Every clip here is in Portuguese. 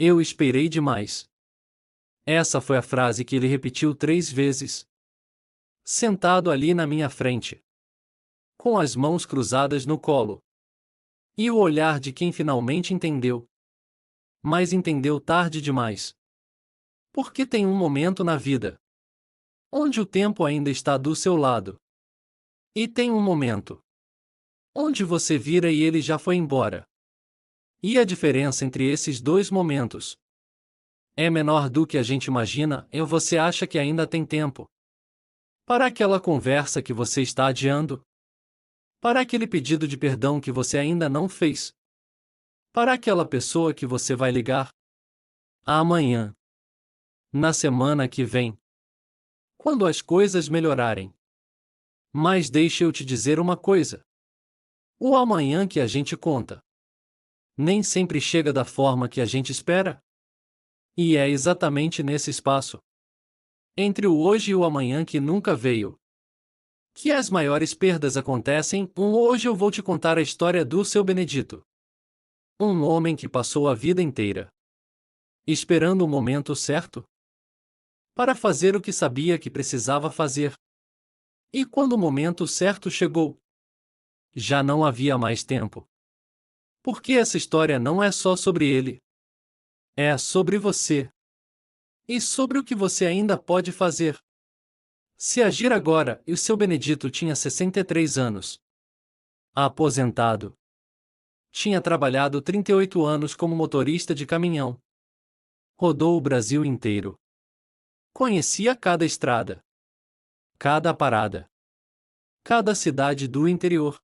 Eu esperei demais. Essa foi a frase que ele repetiu 3 vezes. Sentado ali na minha frente, com as mãos cruzadas no colo. E o olhar de quem finalmente entendeu. Mas entendeu tarde demais. Porque tem um momento na vida onde o tempo ainda está do seu lado. E tem um momento onde você vira e ele já foi embora. E a diferença entre esses dois momentos é menor do que a gente imagina, e você acha que ainda tem tempo para aquela conversa que você está adiando, para aquele pedido de perdão que você ainda não fez, para aquela pessoa que você vai ligar amanhã, na semana que vem, quando as coisas melhorarem. Mas deixa eu te dizer uma coisa. O amanhã que a gente conta nem sempre chega da forma que a gente espera. E é exatamente nesse espaço entre o hoje e o amanhã que nunca veio que as maiores perdas acontecem. Hoje eu vou te contar a história do seu Benedito. Um homem que passou a vida inteira esperando o momento certo para fazer o que sabia que precisava fazer. E quando o momento certo chegou, já não havia mais tempo. Porque essa história não é só sobre ele. É sobre você. E sobre o que você ainda pode fazer. Se agir agora, e o seu Benedito tinha 63 anos. Aposentado. Tinha trabalhado 38 anos como motorista de caminhão. Rodou o Brasil inteiro. Conhecia cada estrada, cada parada, cada cidade do interior.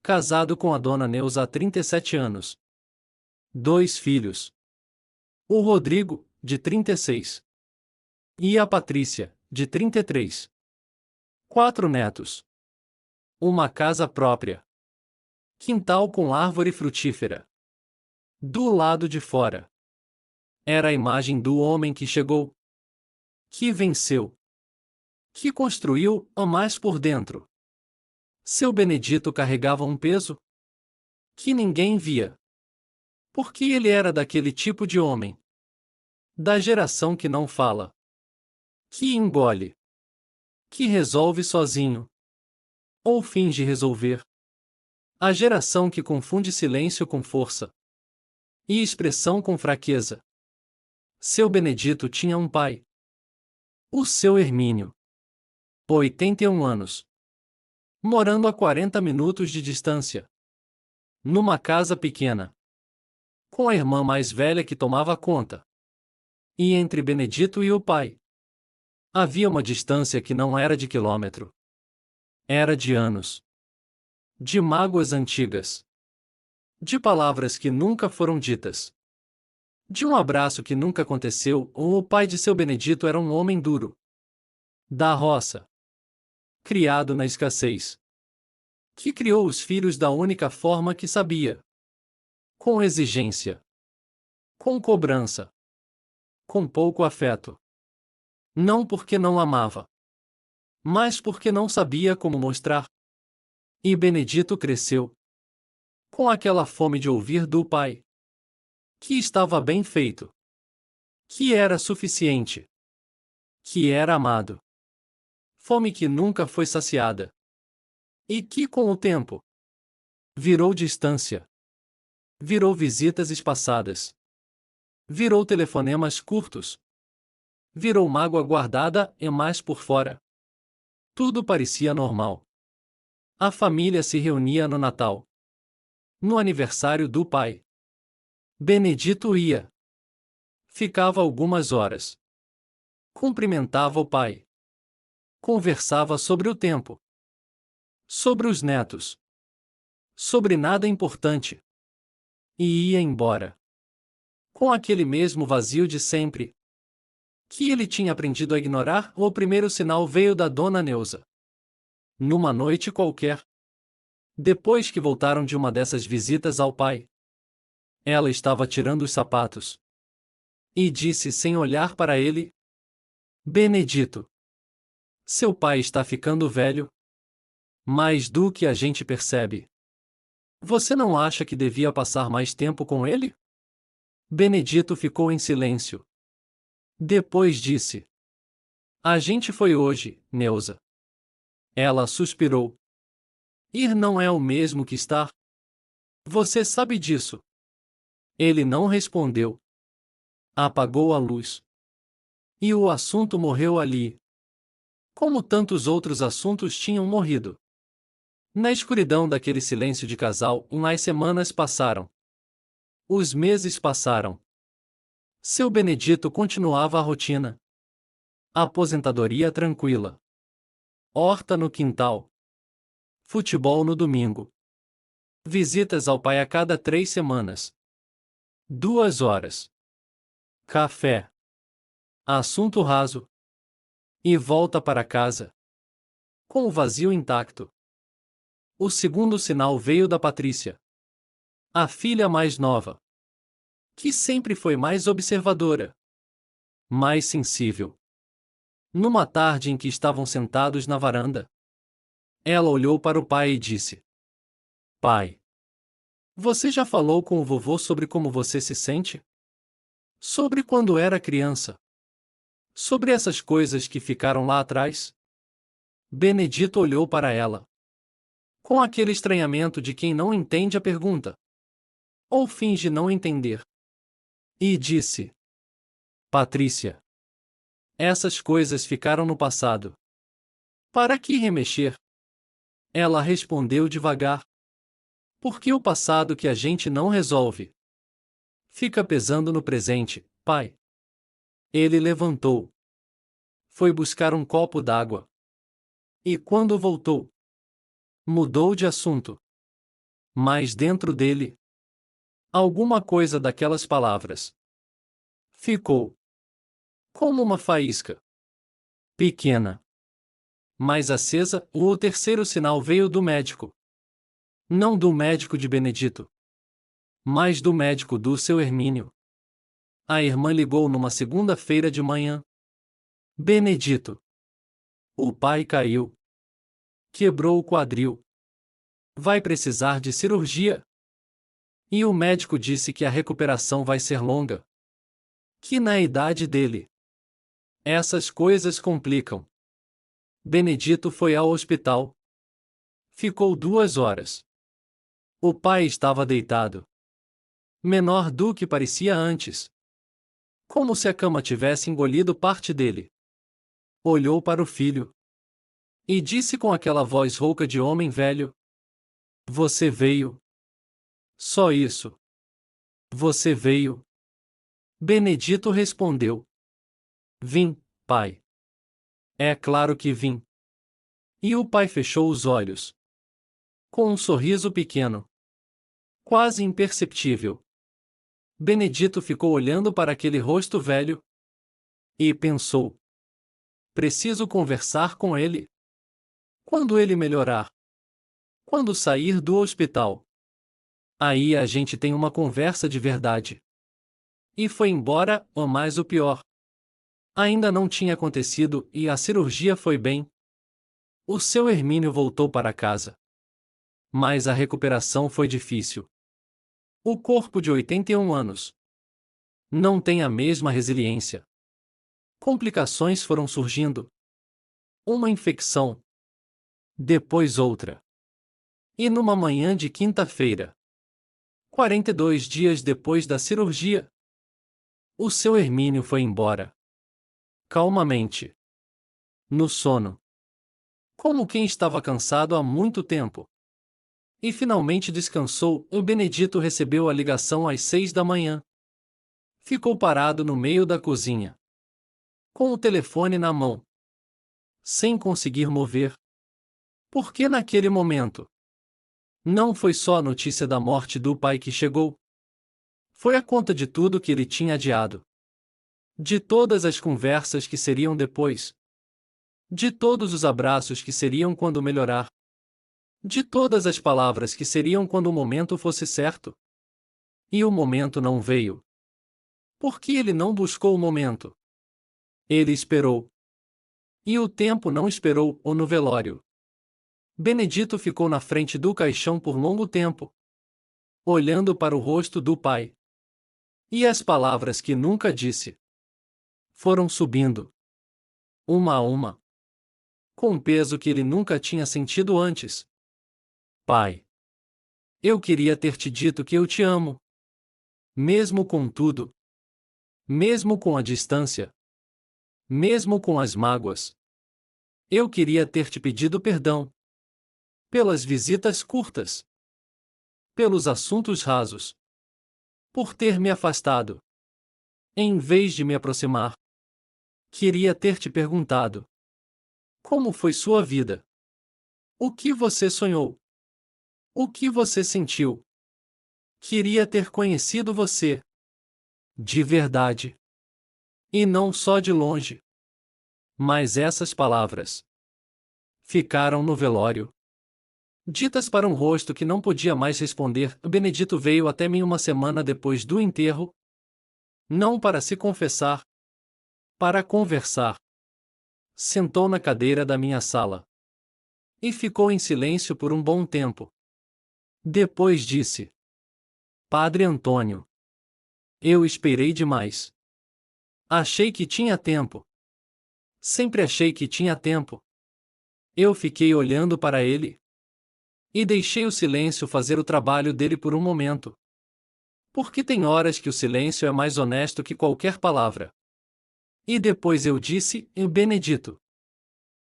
Casado com a dona Neuza há 37 anos. 2 filhos. O Rodrigo, de 36. E a Patrícia, de 33. 4 netos. Uma casa própria. Quintal com árvore frutífera. Do lado de fora. Era a imagem do homem que chegou. Que venceu. Que construiu, a mais por dentro. Seu Benedito carregava um peso que ninguém via. Porque ele era daquele tipo de homem. Da geração que não fala. Que engole. Que resolve sozinho. Ou finge resolver. A geração que confunde silêncio com força. E expressão com fraqueza. Seu Benedito tinha um pai. O seu Hermínio. 81 anos. Morando a 40 minutos de distância. Numa casa pequena. Com a irmã mais velha que tomava conta. E entre Benedito e o pai havia uma distância que não era de quilômetro. Era de anos. De mágoas antigas. De palavras que nunca foram ditas. De um abraço que nunca aconteceu. O pai de seu Benedito era um homem duro. Da roça. Criado na escassez. Que criou os filhos da única forma que sabia. Com exigência. Com cobrança. Com pouco afeto. Não porque não amava, mas porque não sabia como mostrar. E Benedito cresceu com aquela fome de ouvir do pai que estava bem feito, que era suficiente, que era amado. Fome que nunca foi saciada. E que com o tempo virou distância. Virou visitas espaçadas. Virou telefonemas curtos. Virou mágoa guardada e mais por fora. Tudo parecia normal. A família se reunia no Natal. No aniversário do pai. Benedito ia. Ficava algumas horas. Cumprimentava o pai. Conversava sobre o tempo. Sobre os netos. Sobre nada importante. E ia embora. Com aquele mesmo vazio de sempre. Que ele tinha aprendido a ignorar. O primeiro sinal veio da dona Neuza. Numa noite qualquer. Depois que voltaram de uma dessas visitas ao pai. Ela estava tirando os sapatos. E disse sem olhar para ele: Benedito. Seu pai está ficando velho. Mais do que a gente percebe. Você não acha que devia passar mais tempo com ele? Benedito ficou em silêncio. Depois disse: A gente foi hoje, Neuza. Ela suspirou. Ir não é o mesmo que estar. Você sabe disso. Ele não respondeu. Apagou a luz. E o assunto morreu ali. Como tantos outros assuntos tinham morrido. Na escuridão daquele silêncio de casal, as semanas passaram. Os meses passaram. Seu Benedito continuava a rotina. Aposentadoria tranquila. Horta no quintal. Futebol no domingo. Visitas ao pai a cada 3 semanas. 2 horas. Café. Assunto raso. E volta para casa. Com o vazio intacto. O segundo sinal veio da Patrícia. A filha mais nova. Que sempre foi mais observadora. Mais sensível. Numa tarde em que estavam sentados na varanda, ela olhou para o pai e disse: Pai, você já falou com o vovô sobre como você se sente? Sobre quando era criança? Sobre essas coisas que ficaram lá atrás? Benedito olhou para ela, com aquele estranhamento de quem não entende a pergunta. Ou finge não entender. E disse: Patrícia, essas coisas ficaram no passado. Para que remexer? Ela respondeu devagar. Porque o passado que a gente não resolve fica pesando no presente, pai. Ele levantou. Foi buscar um copo d'água. E quando voltou, mudou de assunto. Mas dentro dele, alguma coisa daquelas palavras ficou como uma faísca. Pequena, mas acesa. O terceiro sinal veio do médico. Não do médico de Benedito, mas do médico do seu Hermínio. A irmã ligou numa segunda-feira de manhã. Benedito. O pai caiu. Quebrou o quadril. Vai precisar de cirurgia. E o médico disse que a recuperação vai ser longa. Que na idade dele, essas coisas complicam. Benedito foi ao hospital. Ficou 2 horas. O pai estava deitado. Menor do que parecia antes. Como se a cama tivesse engolido parte dele. Olhou para o filho. E disse com aquela voz rouca de homem velho: Você veio. Só isso. Você veio. Benedito respondeu: Vim, pai. É claro que vim. E o pai fechou os olhos. Com um sorriso pequeno. Quase imperceptível. Benedito ficou olhando para aquele rosto velho. E pensou: Preciso conversar com ele. Quando ele melhorar. Quando sair do hospital. Aí a gente tem uma conversa de verdade. E foi embora, ou mais o pior. Ainda não tinha acontecido e a cirurgia foi bem. O seu Hermínio voltou para casa. Mas a recuperação foi difícil. O corpo de 81 anos não tem a mesma resiliência. Complicações foram surgindo. Uma infecção. Depois outra. E numa manhã de quinta-feira, 42 dias depois da cirurgia, o seu Hermínio foi embora. Calmamente. No sono. Como quem estava cansado há muito tempo. E finalmente descansou. O Benedito recebeu a ligação às 6 da manhã. Ficou parado no meio da cozinha, com o telefone na mão, sem conseguir mover. Porque naquele momento, não foi só a notícia da morte do pai que chegou. Foi a conta de tudo que ele tinha adiado. De todas as conversas que seriam depois. De todos os abraços que seriam quando melhorar. De todas as palavras que seriam quando o momento fosse certo. E o momento não veio. Porque ele não buscou o momento. Ele esperou. E o tempo não esperou, ou no velório. Benedito ficou na frente do caixão por longo tempo, olhando para o rosto do pai. E as palavras que nunca disse foram subindo, uma a uma, com um peso que ele nunca tinha sentido antes. Pai, eu queria ter te dito que eu te amo. Mesmo com tudo. Mesmo com a distância. Mesmo com as mágoas. Eu queria ter te pedido perdão. Pelas visitas curtas. Pelos assuntos rasos. Por ter me afastado. Em vez de me aproximar. Queria ter te perguntado. Como foi sua vida? O que você sonhou? O que você sentiu? Queria ter conhecido você. De verdade. E não só de longe. Mas essas palavras ficaram no velório. Ditas para um rosto que não podia mais responder. Benedito veio até mim uma semana depois do enterro. Não para se confessar. Para conversar. Sentou na cadeira da minha sala. E ficou em silêncio por um bom tempo. Depois disse: Padre Antônio. Eu esperei demais. Achei que tinha tempo. Sempre achei que tinha tempo. Eu fiquei olhando para ele. E deixei o silêncio fazer o trabalho dele por um momento. Porque tem horas que o silêncio é mais honesto que qualquer palavra. E depois eu disse: Benedito.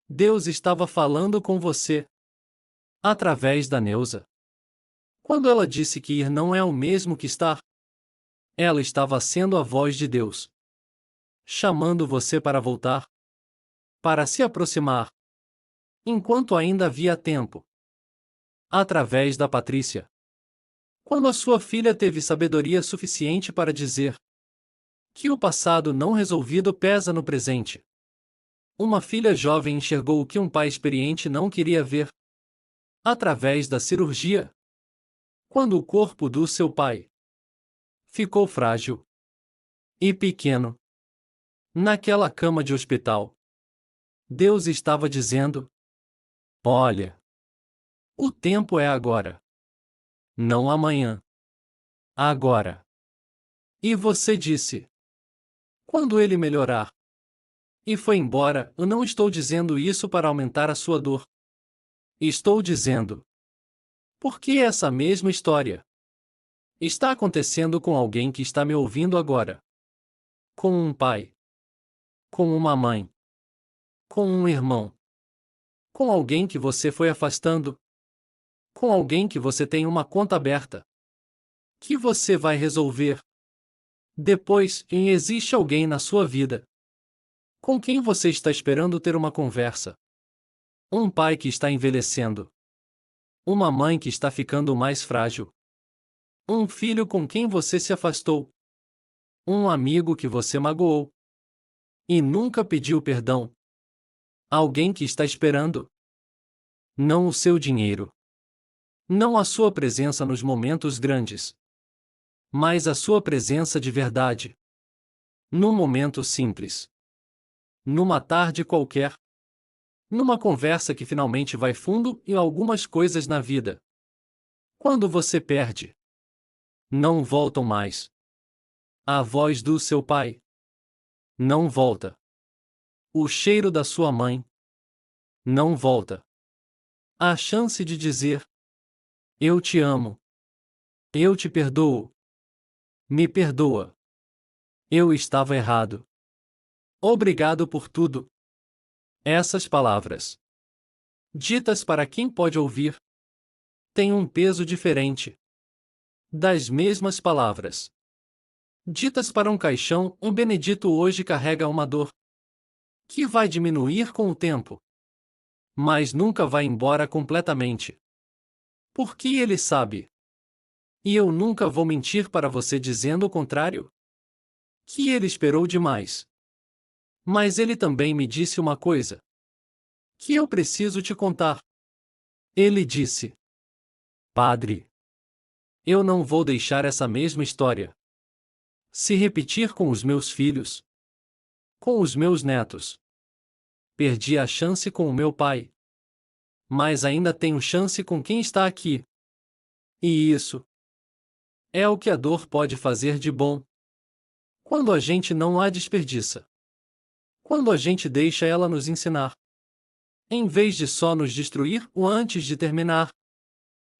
Deus estava falando com você. Através da Neuza. Quando ela disse que ir não é o mesmo que estar, ela estava sendo a voz de Deus. Chamando você para voltar. Para se aproximar. Enquanto ainda havia tempo. Através da Patrícia. Quando a sua filha teve sabedoria suficiente para dizer que o passado não resolvido pesa no presente. Uma filha jovem enxergou o que um pai experiente não queria ver. Através da cirurgia. Quando o corpo do seu pai ficou frágil e pequeno. Naquela cama de hospital. Deus estava dizendo: Olha. O tempo é agora. Não amanhã. Agora. E você disse: Quando ele melhorar. E foi embora. Eu não estou dizendo isso para aumentar a sua dor. Estou dizendo. Porque essa mesma história está acontecendo com alguém que está me ouvindo agora. Com um pai. Com uma mãe. Com um irmão. Com alguém que você foi afastando. Com alguém que você tem uma conta aberta. Que você vai resolver. Depois, existe alguém na sua vida com quem você está esperando ter uma conversa. Um pai que está envelhecendo. Uma mãe que está ficando mais frágil. Um filho com quem você se afastou. Um amigo que você magoou. E nunca pediu perdão. Alguém que está esperando. Não o seu dinheiro. Não a sua presença nos momentos grandes. Mas a sua presença de verdade. Num momento simples. Numa tarde qualquer. Numa conversa que finalmente vai fundo e algumas coisas na vida. Quando você perde. Não voltam mais. A voz do seu pai. Não volta. O cheiro da sua mãe. Não volta. A chance de dizer: Eu te amo. Eu te perdoo. Me perdoa. Eu estava errado. Obrigado por tudo. Essas palavras, ditas para quem pode ouvir, têm um peso diferente das mesmas palavras ditas para um caixão. Um Benedito hoje carrega uma dor que vai diminuir com o tempo, mas nunca vai embora completamente. Porque ele sabe. E eu nunca vou mentir para você dizendo o contrário. Que ele esperou demais. Mas ele também me disse uma coisa que eu preciso te contar. Ele disse: Padre, eu não vou deixar essa mesma história se repetir com os meus filhos, com os meus netos. Perdi a chance com o meu pai. Mas ainda tenho chance com quem está aqui. E isso é o que a dor pode fazer de bom. Quando a gente não a desperdiça. Quando a gente deixa ela nos ensinar. Em vez de só nos destruir ou antes de terminar.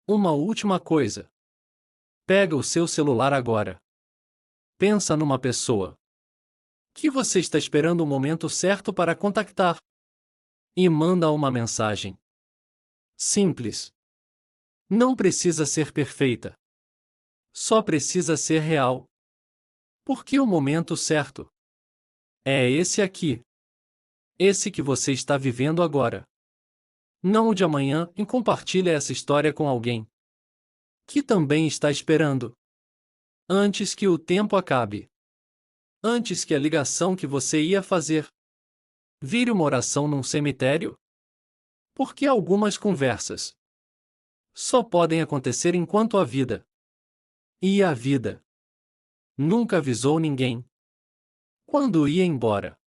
Uma última coisa. Pega o seu celular agora. Pensa numa pessoa que você está esperando o momento certo para contactar. E manda uma mensagem. Simples. Não precisa ser perfeita. Só precisa ser real. Porque o momento certo é esse aqui. Esse que você está vivendo agora. Não o de amanhã, e compartilhe essa história com alguém que também está esperando. Antes que o tempo acabe. Antes que a ligação que você ia fazer vire uma oração num cemitério. Porque algumas conversas só podem acontecer enquanto a vida. E a vida nunca avisou ninguém quando ia embora.